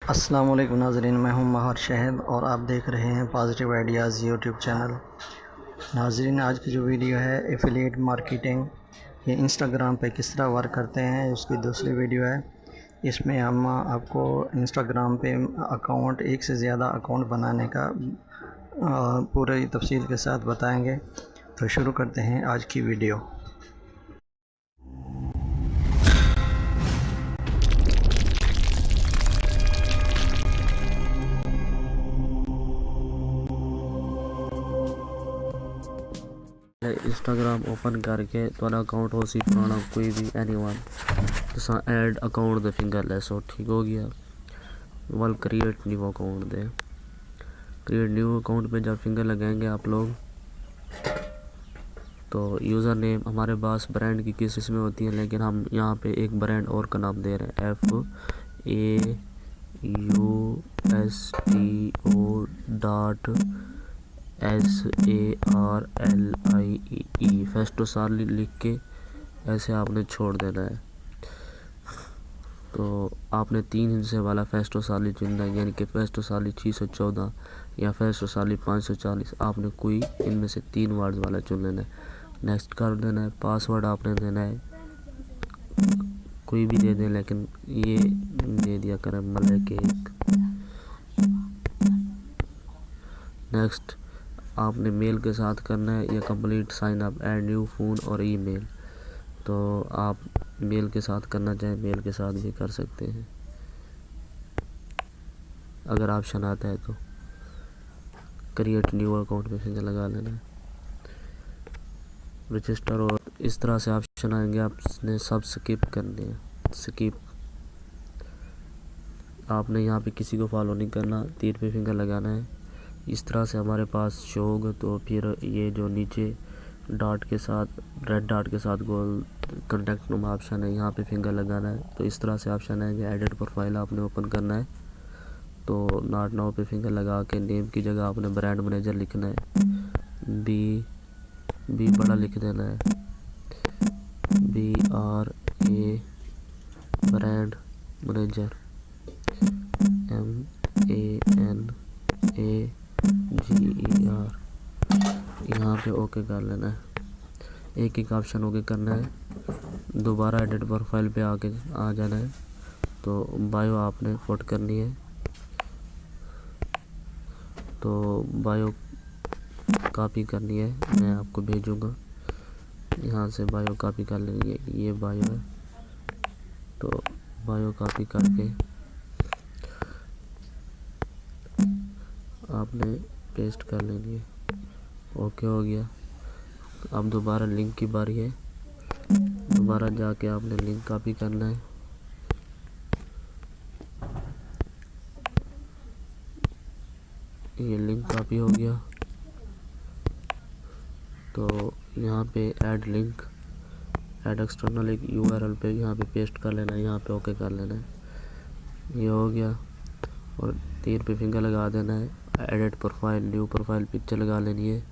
अस्सलाम वालेकुम नाज़रीन, मैं हूं महर शहद और आप देख रहे हैं पॉजिटिव आइडियाज़ यूट्यूब चैनल। नाज़रीन, आज की जो वीडियो है एफिलिएट मार्केटिंग, ये इंस्टाग्राम पे किस तरह वर्क करते हैं, उसकी दूसरी वीडियो है। इसमें हम आपको इंस्टाग्राम पे अकाउंट, एक से ज़्यादा अकाउंट बनाने का पूरी तफसील के साथ बताएंगे। तो शुरू करते हैं आज की वीडियो। इंस्टाग्राम ओपन करके तुहाडा अकाउंट हो सी पुराना कोई भी एनीवन तुसा ऐड अकाउंट दे फिंगर लैसो। ठीक हो गया। वल क्रिएट न्यू अकाउंट दे, क्रिएट न्यू अकाउंट पे जब फिंगर लगाएंगे आप लोग तो यूज़र नेम हमारे पास ब्रांड की किस इसमें होती है, लेकिन हम यहाँ पे एक ब्रांड और का नाम दे रहे हैं, FAUSTO.SARLIE फेस्टो सार्ली लिख के ऐसे आपने छोड़ देना है। तो आपने 3 हिस्से वाला फेस्टो सार्ली चुनना है, यानी कि फेस्टो सार्ली 614 या फेस्टो सार्ली 540। आपने कोई इनमें से 3 वर्ड्स वाला चुन लेना है। नेक्स्ट कर देना है। पासवर्ड आपने देना है, कोई भी दे दें, लेकिन ये दे दिया करें मलक एक। नेक्स्ट आपने मेल के साथ करना है या complete sign up, add new phone और ईमेल। तो आप मेल के साथ करना चाहें मेल के साथ भी कर सकते हैं अगर ऑप्शन आता है तो। क्रिएट न्यू अकाउंट पे फिंगर लगा लेना है, रजिस्टर, और इस तरह से ऑप्शन आएंगे, आपने सब स्किप करने हैं। स्किप आपने यहाँ पे किसी को फॉलो नहीं करना, तीर पे फिंगर लगाना है। इस तरह से हमारे पास शो होगा। तो फिर ये जो नीचे डॉट के साथ, रेड डॉट के साथ गोल कॉन्टैक्ट नुमा ऑप्शन है, यहाँ पे फिंगर लगाना है। तो इस तरह से ऑप्शन आएंगे। एडिट प्रोफाइल आपने ओपन करना है, तो नॉट नाउ पे फिंगर लगा के नेम की जगह आपने ब्रांड मैनेजर लिखना है, बी बड़ा लिख देना है, BRA ब्रांड मैनेजर, MANAGER, यहाँ पे ओके कर लेना है। एक एक ऑप्शन ओके करना है। दोबारा एडिट प्रोफाइल पे आके आ जाना है। तो बायो आपने पुट करनी है, तो बायो कॉपी करनी है, मैं आपको भेजूँगा। यहाँ से बायो कॉपी कर लेंगे, ये बायो है, तो बायो कॉपी करके आपने पेस्ट कर लेनी है। ओके हो गया। अब दोबारा लिंक की बारी है। दोबारा जाके आपने लिंक कॉपी करना है। ये लिंक कॉपी हो गया। तो यहाँ पे ऐड लिंक, ऐड एक्सटर्नल एक URL पे यहाँ पे पेस्ट कर लेना है, यहाँ पे ओके कर लेना है। ये हो गया। और तीर पे फिंगर लगा देना है। Edit profile, new profile picture लगा लेनी है,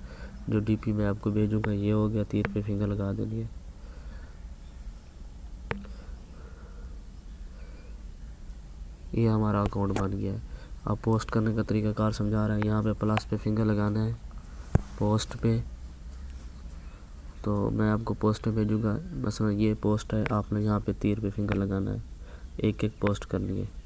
जो DP में आपको भेजूँगा। ये हो गया। तीर पे फिंगर लगा देनी है। ये हमारा अकाउंट बन गया है। अब पोस्ट करने का तरीकाकार समझा रहा है। यहाँ पे प्लस पे फिंगर लगाना है, पोस्ट पे। तो मैं आपको पोस्ट भेजूँगा। मसलन ये पोस्ट है, आपने यहाँ पे तीर पे फिंगर लगाना है, एक एक पोस्ट करनी है।